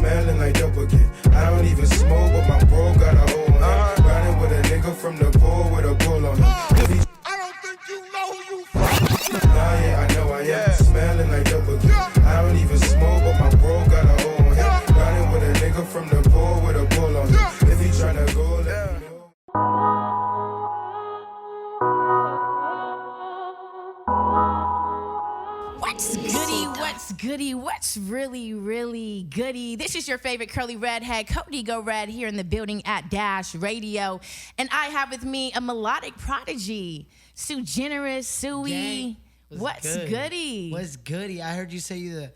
smelling like dope again. I don't even smoke, but my bro got a hole on him. Riding with a nigga from the pool with a bull on him. I don't think you know who you Nah, yeah, I know I am. Smelling like dope again. I don't even smoke, but my bro got a hole on him. Riding with a nigga from the pool with a bull on him. If he tryna go, let me know. What's goody? What's goody? What's really, really goody? This is your favorite curly redhead, Codígo Red, here in the building at Dash Radio. And I have with me a melodic prodigy, Suigeneris, Sui. What's goody? What's goody? I heard you say you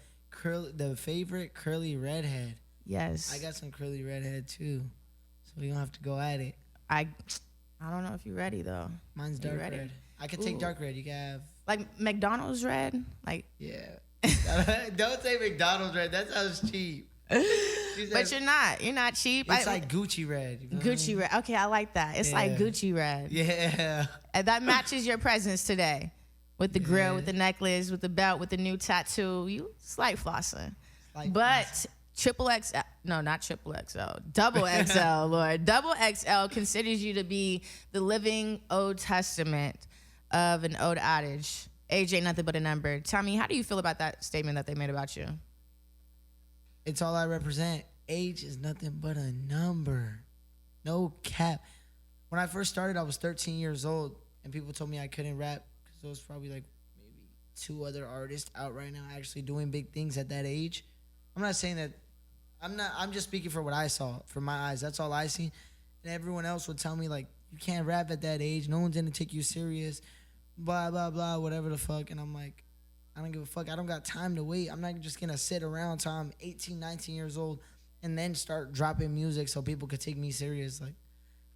the favorite curly redhead. Yes. I got some curly redhead too, so we don't have to go at it. I don't know if you're ready though. Mine's dark red. I could take dark red. You can have like McDonald's red, like yeah. Don't say McDonald's red. That sounds cheap. But you're not. You're not cheap. It's like Gucci red. You know Gucci red. Okay, I like that. It's like Gucci red. Yeah. And that matches your presence today. With the grill, with the necklace, with the belt, with the new tattoo. You slight flossing. But triple XL, no, not triple XL, double XL, Lord. Double XL considers you to be the living Old Testament of an old adage. Age ain't nothing but a number. Tell me, how do you feel about that statement that they made about you? It's all I represent. Age is nothing but a number. No cap. When I first started, I was 13 years old, and people told me I couldn't rap because there was probably like maybe 2 other artists out right now actually doing big things at that age. I'm not saying that. I'm just speaking for what I saw, from my eyes. That's all I see. And everyone else would tell me, like, you can't rap at that age. No one's going to take you serious. Blah, blah, blah, whatever the fuck. And I'm like, I don't give a fuck. I don't got time to wait. I'm not just going to sit around till I'm 18, 19 years old and then start dropping music so people could take me serious. Like, I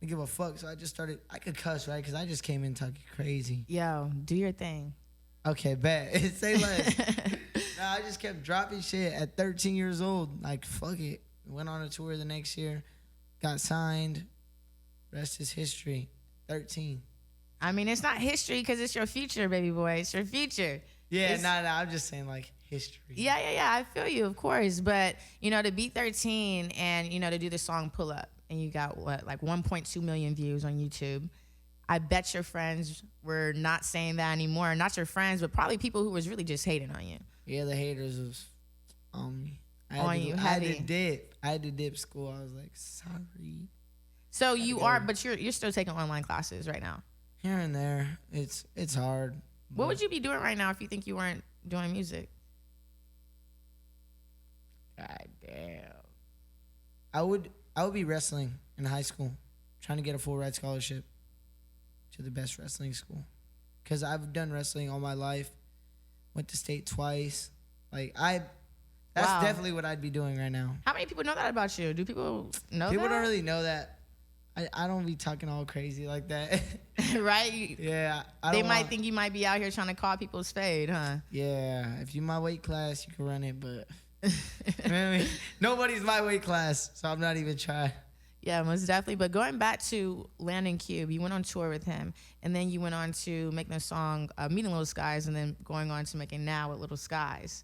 don't give a fuck. So I just started. I could cuss, right? Because I just came in talking crazy. Yo, do your thing. Okay, bet. Say less. Nah, I just kept dropping shit at 13 years old. Like, fuck it. Went on a tour the next year. Got signed. Rest is history. 13. I mean, it's not history because it's your future, baby boy. It's your future. Yeah, nah, I'm just saying, like, history. Yeah. I feel you, of course. But, you know, to be 13 and, you know, to do the song Pull Up, and you got, what, like 1.2 million views on YouTube. I bet your friends were not saying that anymore. Not your friends, but probably people who was really just hating on you. Yeah, the haters was on me. I had to dip school. I was like, sorry. So you are, but you're still taking online classes right now. Here and there. It's hard. What would you be doing right now if you think you weren't doing music? God damn. I would be wrestling in high school, trying to get a full ride scholarship to the best wrestling school. Because I've done wrestling all my life. Went to state twice. That's definitely what I'd be doing right now. How many people know that about you? Do people know that? People don't really know that. I don't be talking all crazy like that. Right? Yeah. They might think you might be out here trying to call people's fade, huh? Yeah. If you my weight class, you can run it, but I mean, nobody's my weight class, so I'm not even trying. Yeah, most definitely. But going back to Landon Cube, you went on tour with him, and then you went on to making a song, Meeting Little Skies, and then going on to making Now with Little Skies.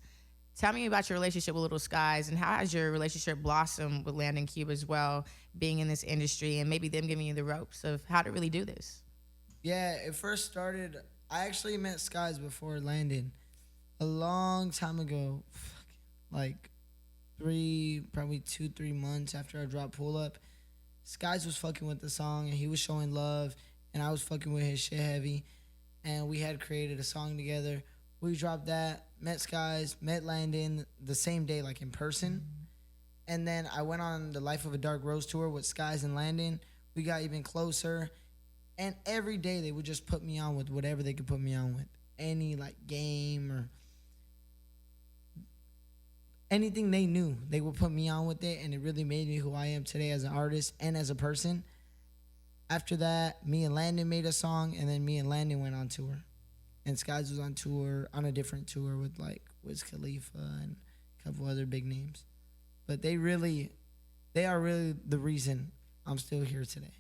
Tell me about your relationship with Little Skies, and how has your relationship blossomed with Landon Cube as well, being in this industry, and maybe them giving you the ropes of how to really do this? Yeah, it first started, I actually met Skies before Landon a long time ago, like probably 2-3 months after I dropped Pull Up. Skies was fucking with the song, and he was showing love, and I was fucking with his shit heavy, and we had created a song together. We dropped that, met Skies, met Landon the same day, like in person, and then I went on the Life of a Dark Rose tour with Skies and Landon. We got even closer, and every day they would just put me on with whatever they could put me on with, any like game or anything they knew, they would put me on with it, and it really made me who I am today as an artist and as a person. After that, me and Landon made a song, and then me and Landon went on tour. And Skies was on tour, on a different tour with like Wiz Khalifa and a couple other big names. But they are really the reason I'm still here today.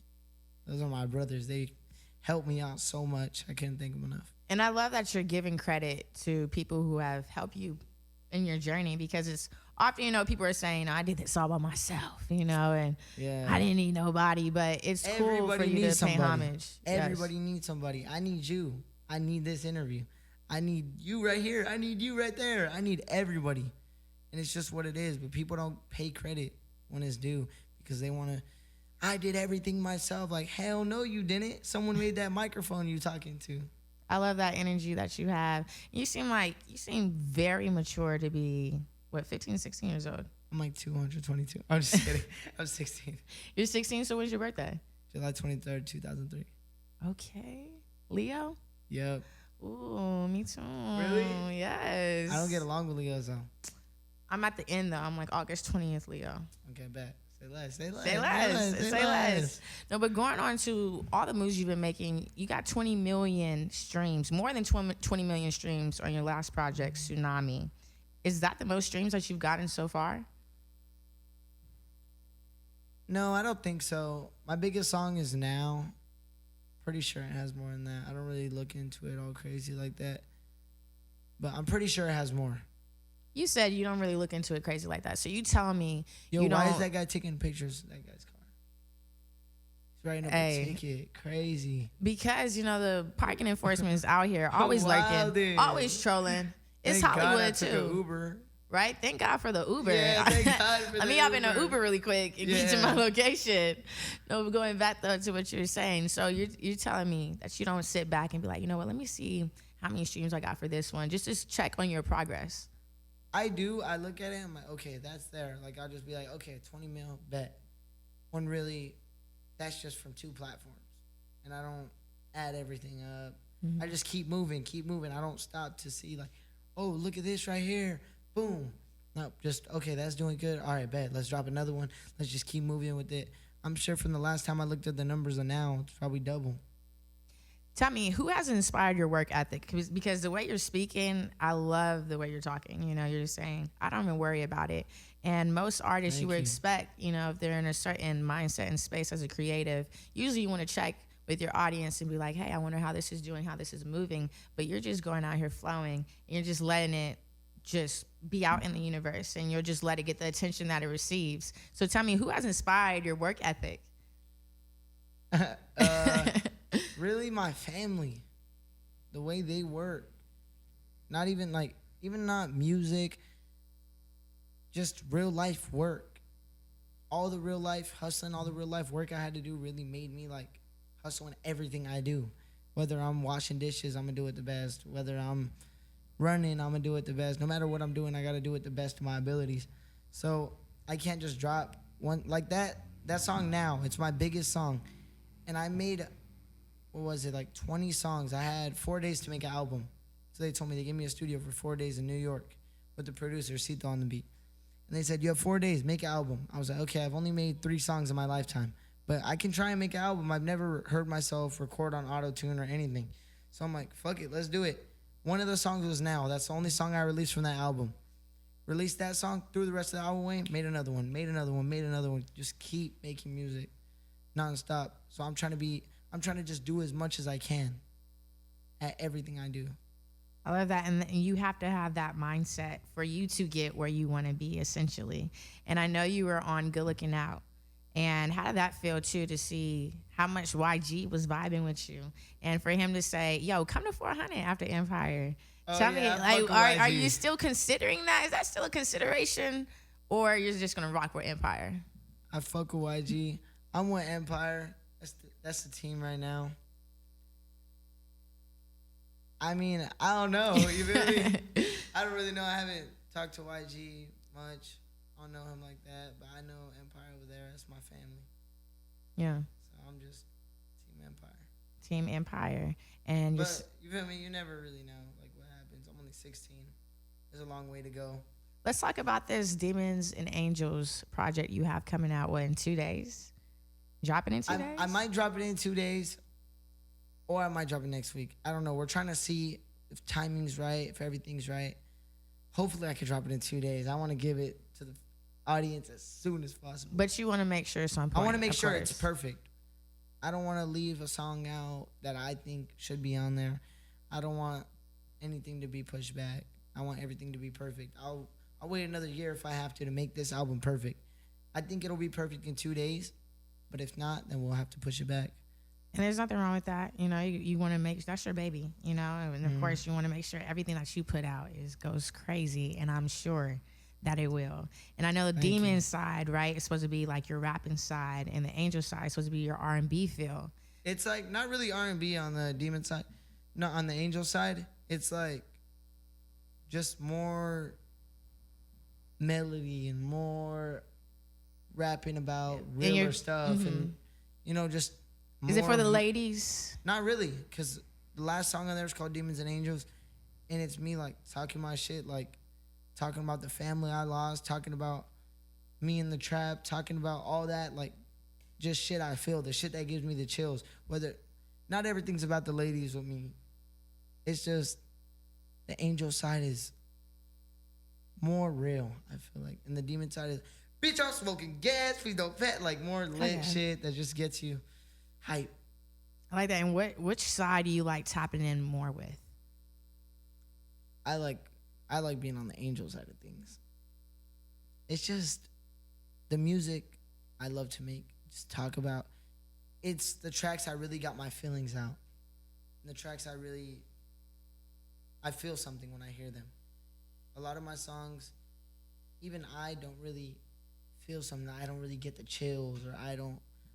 Those are my brothers. They helped me out so much. I couldn't thank them enough. And I love that you're giving credit to people who have helped you in your journey, because it's often, people are saying, I did this all by myself, and I didn't need nobody, but it's cool for you to pay homage. Everybody needs somebody. I need you. I need this interview. I need you right here. I need you right there. I need everybody. And it's just what it is. But people don't pay credit when it's due because they want to, I did everything myself. Like, hell no, you didn't. Someone made that microphone you talking to. I love that energy that you have. You seem very mature to be, 15, 16 years old? I'm like 222. I'm just kidding. I'm 16. You're 16, so when's your birthday? July 23rd, 2003. Okay. Leo? Yep. Ooh, me too. Really? Yes. I don't get along with Leos, though. I'm at the end, though. I'm like August 20th, Leo. Okay, bet. Say less. Say less. Say less. Say less. No, but going on to all the moves you've been making, you got 20 million streams, more than 20 million streams on your last project, Tsunami. Is that the most streams that you've gotten so far? No, I don't think so. My biggest song is Now. Pretty sure it has more than that. I don't really look into it all crazy like that. But I'm pretty sure it has more. You said you don't really look into it crazy like that. So you telling me why is that guy taking pictures of that guy's car? He's writing up a ticket. Crazy. Because, the parking enforcement is out here always lurking, always trolling. It's Thank Hollywood, God I took an Uber. Right? Thank God for the Uber. Yeah, thank God for Let me hop in an Uber really quick and get to my location. No, but going back though to what you were saying. So you're telling me that you don't sit back and be like, you know what, let me see how many streams I got for this one. Just to check on your progress. I do. I look at it, I'm like, okay, that's there. Like, I'll just be like, okay, 20 mil, bet. When really, that's just from 2 platforms. And I don't add everything up. I just keep moving. I don't stop to see like, oh, look at this right here. Boom. No, just, okay, that's doing good. All right, bet. Let's drop another one. Let's just keep moving with it. I'm sure from the last time I looked at the numbers and now, it's probably double. Tell me, who has inspired your work ethic? Because the way you're speaking, I love the way you're talking. You're just saying, I don't even worry about it. And most artists, you would expect, if they're in a certain mindset and space as a creative, usually you want to check with your audience and be like, hey, I wonder how this is doing, how this is moving. But you're just going out here flowing, and you're just letting it just be out in the universe, and you'll just let it get the attention that it receives. So tell me, who has inspired your work ethic? Really, my family, the way they work, not even not music, just real life work. All the real life hustling, all the real life work I had to do really made me like hustle in everything I do. Whether I'm washing dishes, I'm gonna do it the best. Whether I'm running, I'm gonna do it the best. No matter what I'm doing, I gotta do it the best of my abilities. So I can't just drop one like that. That song Now, it's my biggest song. And I made, 20 songs. I had 4 days to make an album. So they told me, they gave me a studio for 4 days in New York with the producer, Sito, on the beat. And they said, you have 4 days, make an album. I was like, okay, I've only made 3 songs in my lifetime. But I can try and make an album. I've never heard myself record on auto-tune or anything. So I'm like, fuck it, let's do it. One of the songs was Now. That's the only song I released from that album. Released that song, threw the rest of the album away, made another one. Just keep making music nonstop. So I'm trying to just do as much as I can at everything I do. I love that. And you have to have that mindset for you to get where you want to be, essentially. And I know you were on Good Looking Out. And how did that feel, too, to see how much YG was vibing with you? And for him to say, yo, come to 400 after Empire. Tell me, are you still considering that? Is that still a consideration? Or you're just going to rock with Empire? I fuck with YG. I'm with Empire. That's the team right now. I mean, I don't know. You feel me? I don't really know. I haven't talked to YG much. I don't know him like that, but I know Empire over there. That's my family. Yeah. So I'm just Team Empire. Team Empire. And but you feel me? You never really know like what happens. I'm only 16. There's a long way to go. Let's talk about this Demons and Angels project you have coming out, in 2 days? Dropping in 2 days? I might drop it in 2 days, or I might drop it next week. I don't know. We're trying to see if timing's right, if everything's right. Hopefully I can drop it in 2 days. I want to give it to the audience as soon as possible. But you want to make sure I want to make sure it's perfect. I don't want to leave a song out that I think should be on there. I don't want anything to be pushed back. I want everything to be perfect. I'll wait another year if I have to make this album perfect. I think it'll be perfect in 2 days, but if not, then we'll have to push it back. And there's nothing wrong with that. You know, you want to make, that's your baby, you know, and of course you want to make sure everything that you put out goes crazy, and I'm sure that it will. And I know the demon side, right, is supposed to be like your rapping side, and the angel side is supposed to be your R&B feel. It's like not really R&B on the demon side, not on the angel side. It's like just more melody and more rapping about realer stuff, and you know, just is it for the ladies? Not really, because the last song on there is called Demons and Angels, and it's me like talking my shit, like talking about the family I lost, talking about me in the trap, talking about all that, like just shit I feel, the shit that gives me the chills. Whether not everything's about the ladies with me, it's just the angel side is more real, I feel like, and the demon side is, bitch, I'm smoking gas, please don't pet, like more lit shit that just gets you hype. I like that. And which side do you like tapping in more with? I like being on the angel side of things. It's just the music I love to make, just talk about. It's the tracks I really got my feelings out. And the tracks I feel something when I hear them. A lot of my songs, even I don't really feel something. I don't really get the chills, or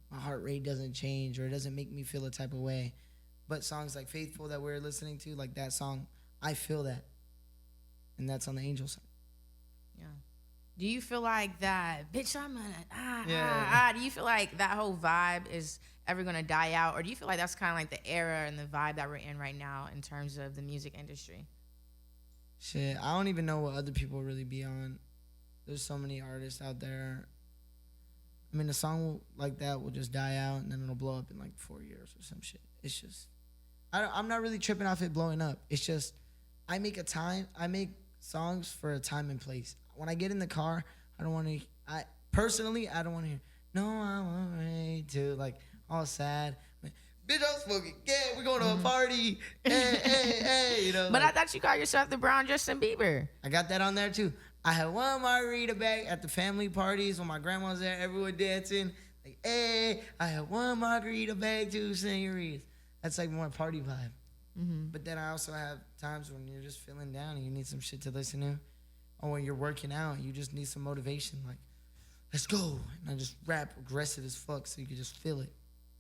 my heart rate doesn't change, or it doesn't make me feel a type of way. But songs like Faithful that we're listening to, like that song, I feel that. And that's on the angel side. Yeah. Do you feel like that, bitch, I'm gonna, do you feel like that whole vibe is ever gonna die out? Or do you feel like that's kind of like the era and the vibe that we're in right now in terms of the music industry? Shit, I don't even know what other people really be on. There's so many artists out there. I mean, a song like that will just die out, and then it'll blow up in like 4 years or some shit. It's just, I'm not really tripping off it blowing up. It's just, I make songs for a time and place. When I get in the car, I don't want to, I don't want to hear, no, I'm afraid to, like, all sad. Bitch, I'm smoking, yeah, we're going to a party, hey, you know. But I thought you called yourself the Brown Justin Bieber. I got that on there too. I had one margarita bag at the family parties when my grandma was there, everyone dancing. Like, hey, I had one margarita bag, 2 senoritas. That's like more party vibe. But then I also have times when you're just feeling down and you need some shit to listen to. Or when you're working out, you just need some motivation. Like, let's go. And I just rap aggressive as fuck so you can just feel it.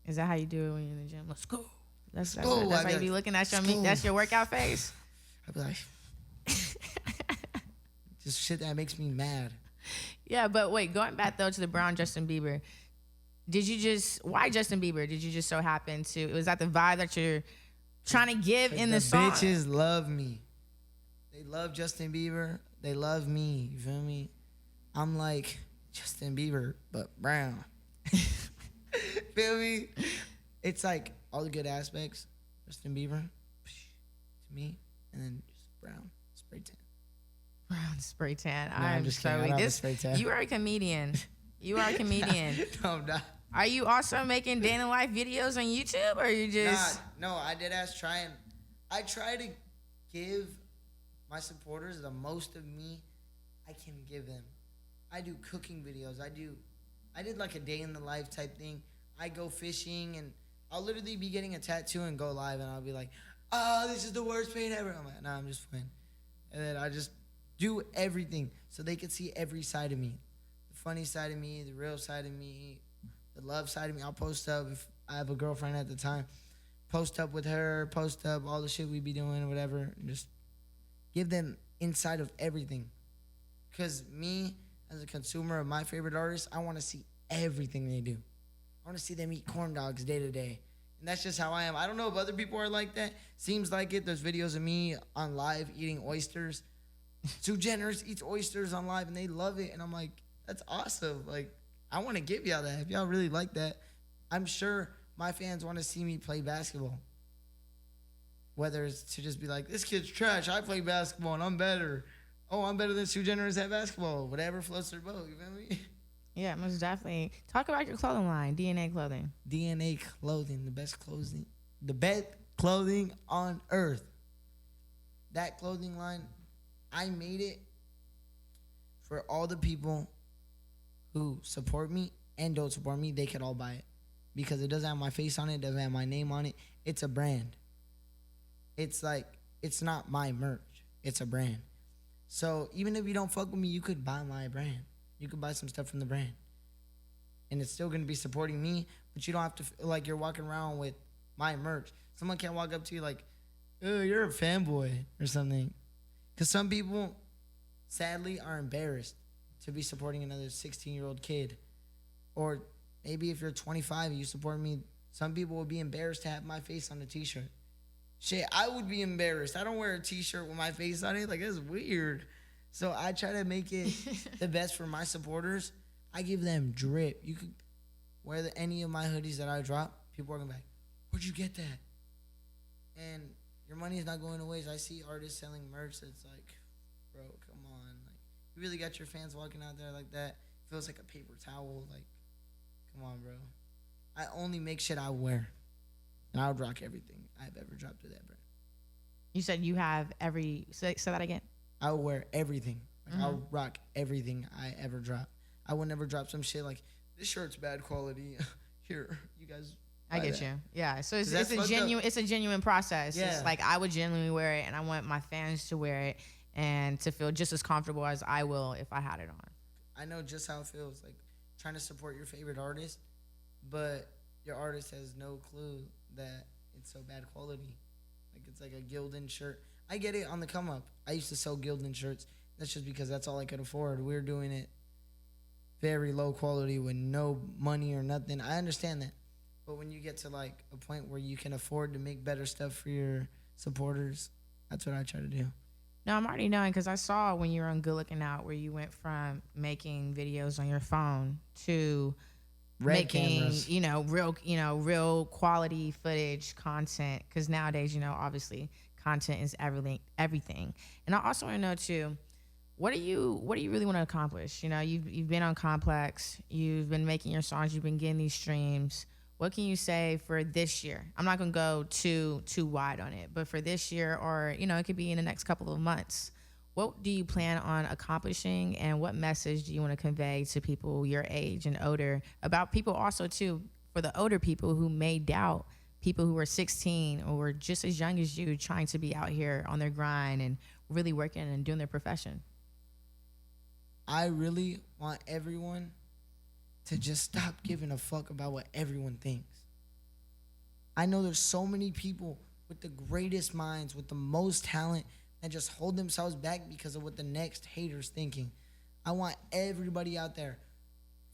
Is that how you do it when you're in the gym? Let's go. That's go. That's how you be looking at that's your workout face? I'd be like, just shit that makes me mad. Yeah, but wait, going back though to the Brown Justin Bieber, why Justin Bieber? Did you just so happen to, was that the vibe that you're trying to give in the song? Bitches love me. They love Justin Bieber. They love me. You feel me? I'm like Justin Bieber, but brown. Feel me? It's like all the good aspects. Justin Bieber to me, and then just brown spray tan. Brown spray tan. No, I'm just kidding. I don't have a spray tan. You are a comedian. You are a comedian. No, I'm not. Are you also making day in the life videos on YouTube, or are you just? No, I did I try to give my supporters the most of me I can give them. I do cooking videos. I did like a day in the life type thing. I go fishing, and I'll literally be getting a tattoo and go live, and I'll be like, oh, this is the worst pain ever. I'm like, nah, I'm just playing. And then I just do everything so they can see every side of me. The funny side of me, the real side of me, the love side of me. I'll post up if I have a girlfriend at the time. Post up with her, post up all the shit we be doing or whatever, and just give them inside of everything. Because me, as a consumer of my favorite artists, I want to see everything they do. I want to see them eat corn dogs day to day. And that's just how I am. I don't know if other people are like that. Seems like it. There's videos of me on live eating oysters. Suigeneris eats oysters on live, and they love it. And I'm like, that's awesome. Like, I want to give y'all that. If y'all really like that, I'm sure my fans want to see me play basketball. Whether it's to just be like, this kid's trash. I play basketball, and I'm better. Oh, I'm better than Suigeneris at basketball. Whatever floats their boat. You feel me? Yeah, most definitely. Talk about your clothing line, DNA Clothing. DNA Clothing, the best clothing on earth. That clothing line I made it for all the people who support me and don't support me. They could all buy it because it doesn't have my face on it. It doesn't have my name on it. It's a brand. It's like, it's not my merch. It's a brand. So even if you don't fuck with me, you could buy my brand. You could buy some stuff from the brand. And it's still going to be supporting me, but you don't have to feel like you're walking around with my merch. Someone can't walk up to you like, oh, you're a fanboy or something. Because some people, sadly, are embarrassed to be supporting another 16-year-old kid. Or maybe if you're 25 and you support me, some people will be embarrassed to have my face on a t-shirt. Shit, I would be embarrassed. I don't wear a t-shirt with my face on it. Like, that's weird. So I try to make it the best for my supporters. I give them drip. You could wear any of my hoodies that I drop. People are going to be like, where'd you get that? And your money is not going to waste. I see artists selling merch that's like, bro, come on. Like, you really got your fans walking out there like that? Feels like a paper towel. Like, come on, bro. I only make shit I wear. And I would rock everything I've ever dropped to that brand. You said you have say that again. I would wear everything. Like, I would rock everything I ever drop. I would never drop some shit like, this shirt's bad quality. Here, you guys. I get you. Yeah. So it's a genuine process. Yeah. It's like I would genuinely wear it, and I want my fans to wear it and to feel just as comfortable as I will if I had it on. I know just how it feels, like trying to support your favorite artist, but your artist has no clue that it's so bad quality. Like, it's like a Gildan shirt. I get it on the come up. I used to sell Gildan shirts. That's just because that's all I could afford. We were doing it very low quality with no money or nothing. I understand that. But when you get to like a point where you can afford to make better stuff for your supporters, that's what I try to do. No, I'm already knowing because I saw when you were on Good Looking Out where you went from making videos on your phone to making cameras. real quality footage content, because nowadays obviously content is everything. And I also want to know too, what do you really want to accomplish? You've been on Complex, you've been making your songs, you've been getting these streams. What can you say for this year? I'm not gonna go too wide on it, but for this year, or it could be in the next couple of months, what do you plan on accomplishing, and what message do you want to convey to people your age and older about people also too, for the older people who may doubt people who are 16 or just as young as you trying to be out here on their grind and really working and doing their profession? I really want everyone to just stop giving a fuck about what everyone thinks. I know there's so many people with the greatest minds, with the most talent, that just hold themselves back because of what the next hater's thinking. I want everybody out there,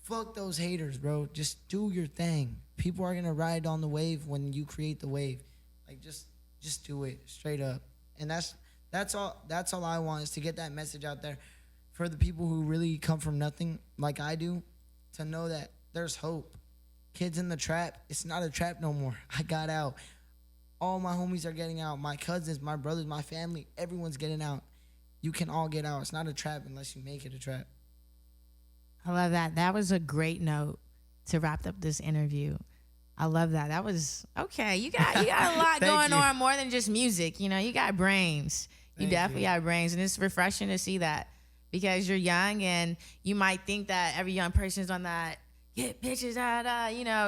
fuck those haters, bro. Just do your thing. People are gonna ride on the wave when you create the wave. Like, just do it straight up. And that's all I want, is to get that message out there for the people who really come from nothing like I do, to know that there's hope. Kids in the trap, it's not a trap no more. I got out. All my homies are getting out. My cousins, my brothers, my family, everyone's getting out. You can all get out. It's not a trap unless you make it a trap. I love that. That was a great note to wrap up this interview. I love that. That was okay. You got a lot going on, more than just music. You got brains. You definitely got brains, and it's refreshing to see that, because you're young and you might think that every young person is on that get bitches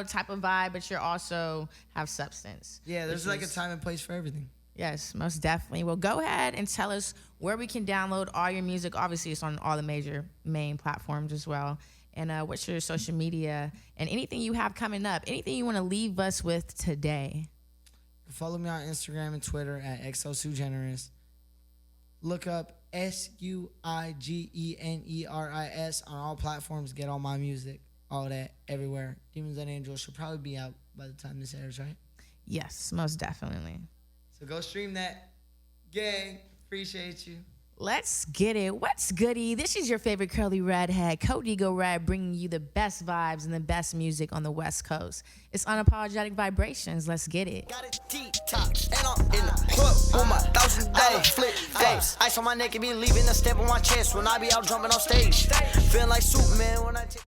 type of vibe, but you also have substance. Yeah, there's like a time and place for everything. Yes, most definitely. Well, go ahead and tell us where we can download all your music. Obviously, it's on all the major main platforms as well. And what's your social media and anything you have coming up, anything you want to leave us with today? Follow me on Instagram and Twitter at Suigeneris. Look up Suigeneris on all platforms. Get all my music, all that, everywhere. Demons and Angels should probably be out by the time this airs, right? Yes, most definitely. So go stream that. Gang, appreciate you. Let's get it. What's goody? This is your favorite curly redhead, Codígo Red, bringing you the best vibes and the best music on the West Coast. It's Unapologetic Vibrations. Let's get it. Got it detox, and I'm in the club on my $1,000 flip flops. Ice on my neck and be leaving a step on my chest when I be out jumping on stage. Feeling like Superman when I take